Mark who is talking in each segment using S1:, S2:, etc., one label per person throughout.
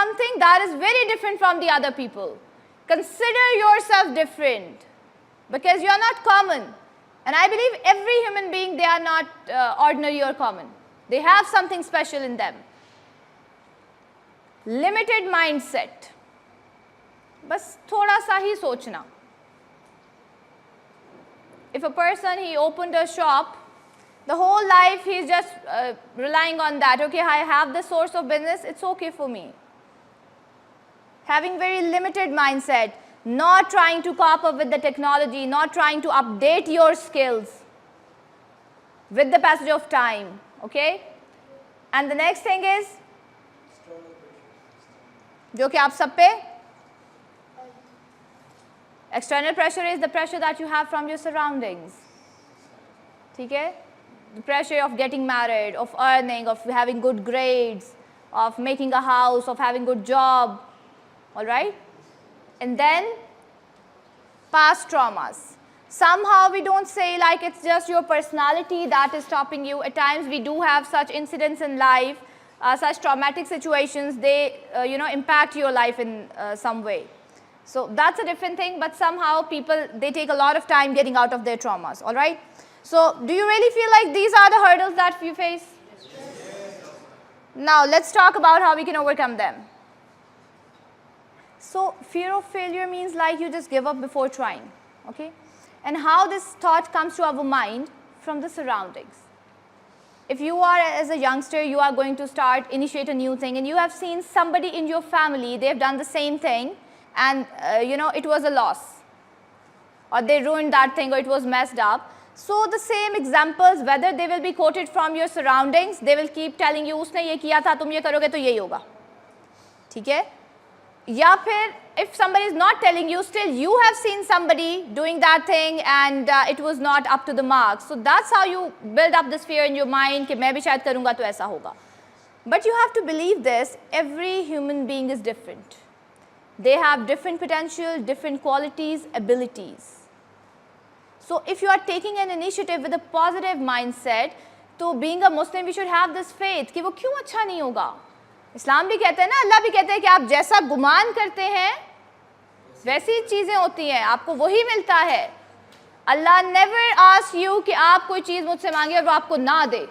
S1: something that is very different from the other people. Consider yourself different because you are not common. And I believe every human being, they are not ordinary or common. They have something special in them. Limited mindset. बस थोड़ा सा ही सोचना. If a person, he opened a shop, the whole life he's just relying on that. Okay, I have the source of business, it's okay for me. Having very limited mindset, not trying to cope up with the technology, not trying to update your skills with the passage of time, okay? And the next thing is, जो कि आप सब पे, external pressure is the pressure that you have from your surroundings, ठीक है? The pressure of getting married, of earning, of having good grades, of making a house, of having good job, all right? And then past traumas. Somehow we don't say like it's just your personality that is stopping you. At times we do have such incidents in life, such traumatic situations, they impact your life in some way. So that's a different thing, but somehow people, they take a lot of time getting out of their traumas, all right? So do you really feel like these are the hurdles that you face? Yes. Now let's talk about how we can overcome them. So fear of failure means like you just give up before trying, okay? And how this thought comes to our mind from the surroundings. If you are, as a youngster, you are going to initiate a new thing, and you have seen somebody in your family, they have done the same thing, and it was a loss, or they ruined that thing, or it was messed up. So the same examples, whether they will be quoted from your surroundings, they will keep telling you, उसने ये किया था, तुम ये करोगे तो यही होगा, ठीक है? या फिर, if somebody is not telling you, still you have seen somebody doing that thing and it was not up to the mark. So that's how you build up this fear in your mind कि मैं भी शायद करूँगा तो ऐसा होगा. But you have to believe this, every human being is different. They have different potential, different qualities, abilities. So if you are taking an initiative with a positive mindset, तो being a Muslim, we should have this faith कि वो क्यों अच्छा नहीं होगा. इस्लाम भी कहते हैं ना, अल्लाह भी कहते हैं कि आप जैसा गुमान करते हैं वैसी चीज़ें होती हैं, आपको वही मिलता है. अल्लाह never asks you कि आप कोई चीज़ मुझसे मांगे और वो आपको ना दे.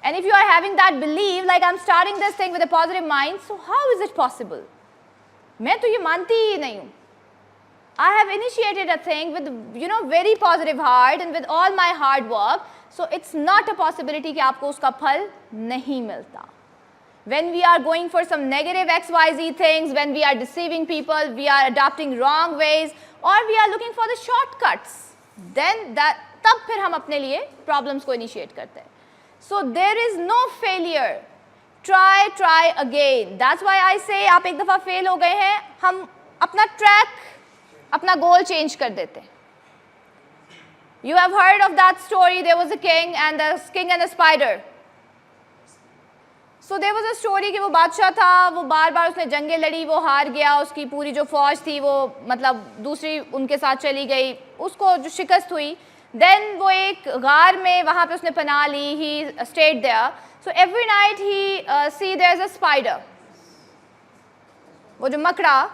S1: And if you are having that belief, like I'm starting this thing with a positive mind, so how is it possible? मैं तो ये मानती ही नहीं हूँ. I have initiated a thing with very positive heart and with all my hard work, so it's not a possibility कि आपको उसका फल नहीं मिलता. When we are going for some negative XYZ things, when we are deceiving people, we are adopting wrong ways, or we are looking for the shortcuts, then तब फिर हम अपने लिए problems को initiate करते हैं. So there is no failure. Try again. That's why I say आप एक दफ़ा fail हो गए हैं, हम अपना track, अपना goal change कर देते हैं. You have heard of that story, there was a king and the spider. So there was a story कि वो बादशाह था, वो बार-बार उसने जंगें लड़ी, वो हार गया, उसकी पूरी जो फौज थी वो मतलब दूसरी उनके साथ चली गई, उसको जो शिकस्त हुई. Then वो एक गार में वहाँ पे उसने पनाह ली, he stayed there. So every night he see there's a spider, वो जो मकड़ा,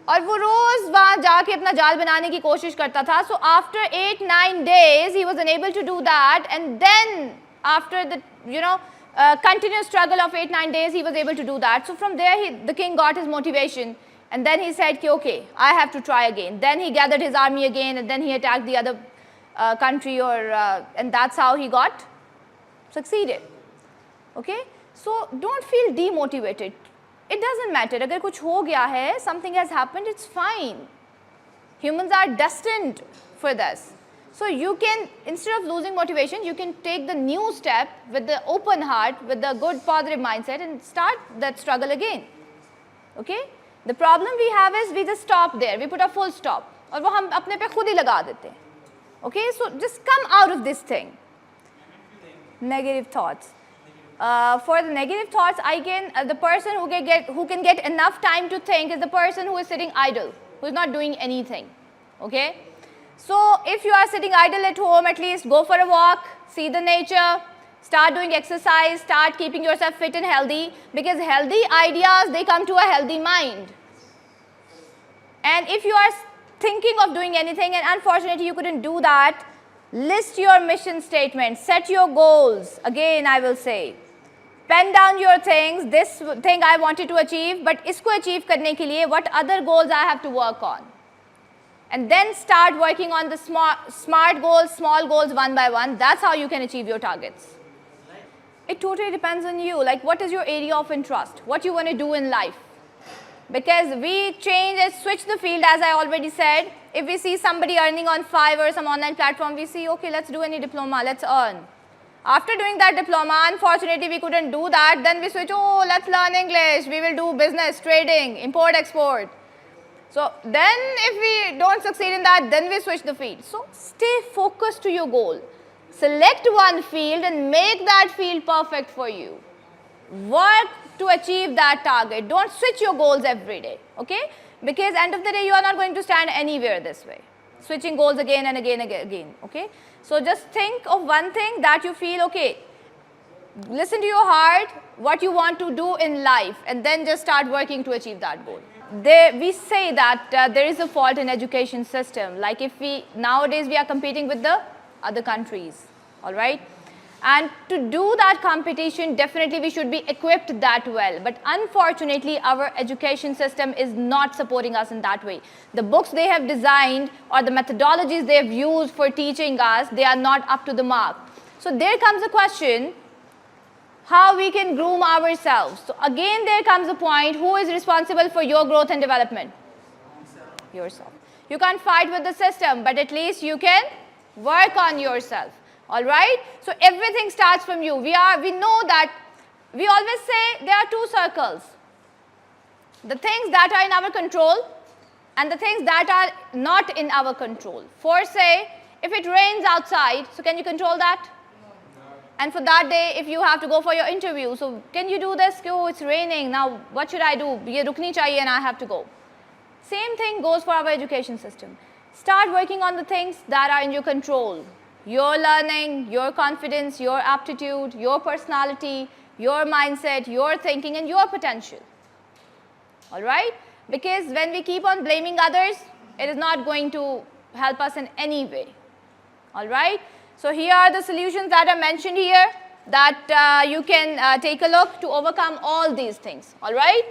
S1: और वो रोज़ वहाँ जाके अपना जाल बनाने की कोशिश करता था. So after 8-9 days he was unable to do that, and then after the continuous struggle of 8-9 days he was able to do that. So from there the king got his motivation, and then he said okay, I have to try again. Then he gathered his army again, and then he attacked the other country, and that's how he got succeeded. Okay, so don't feel demotivated. It doesn't matter. अगर कुछ हो गया है, something has happened, it's fine. Humans are destined for this. So you can, instead of losing motivation, you can take the new step with the open heart, with the good positive mindset, and start that struggle again. Okay? The problem we have is we just stop there. We put a full stop. और वो हम अपने पे खुद ही लगा देते हैं. Okay? So just come out of this thing. Negative thoughts. For the negative thoughts, the person who can get enough time to think is the person who is sitting idle, who is not doing anything. Okay? So if you are sitting idle at home, at least go for a walk, see the nature, Start doing exercise, start keeping yourself fit and healthy, because healthy ideas, they come to a healthy mind. And if you are thinking of doing anything and unfortunately you couldn't do that, list your mission statement, set your goals. Again, I will say, pen down your things, this thing I wanted to achieve, but isko achieve karne ke liye, what other goals I have to work on. And then start working on the smart goals, small goals one by one. That's how you can achieve your targets. It totally depends on you, like what is your area of interest, what you want to do in life. Because we change and switch the field, as I already said. If we see somebody earning on Fiverr or some online platform, we see, okay, let's do any diploma, let's earn. After doing that diploma, unfortunately, we couldn't do that. Then we switch, oh, let's learn English. We will do business, trading, import, export. So then if we don't succeed in that, then we switch the field. So stay focused to your goal. Select one field and make that field perfect for you. Work to achieve that target. Don't switch your goals every day, okay? Because end of the day, you are not going to stand anywhere this way. Switching goals again and again and again, okay? So just think of one thing that you feel, okay, listen to your heart, what you want to do in life, and then just start working to achieve that goal. We say that there is a fault in education system. Like if nowadays we are competing with the other countries, all right? And to do that competition, definitely we should be equipped that well. But unfortunately, our education system is not supporting us in that way. The books they have designed or the methodologies they have used for teaching us, they are not up to the mark. So there comes a question, how we can groom ourselves. So again, there comes a point, who is responsible for your growth and development? Yourself. You can't fight with the system, but at least you can work on yourself. All right? So everything starts from you. We know that, we always say there are two circles. The things that are in our control and the things that are not in our control. For say, if it rains outside, so can you control that? And for that day, if you have to go for your interview, so can you do this? Oh, it's raining. Now, what should I do? Ye rukni chahiye and I have to go. Same thing goes for our education system. Start working on the things that are in your control. Your learning, your confidence, your aptitude, your personality, your mindset, your thinking, and your potential. All right? Because when we keep on blaming others, it is not going to help us in any way. All right? So here are the solutions that are mentioned here that you can take a look to overcome all these things. All right?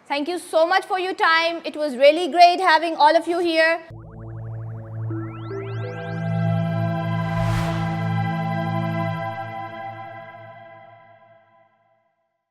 S1: Thank you so much for your time. It was really great having all of you here.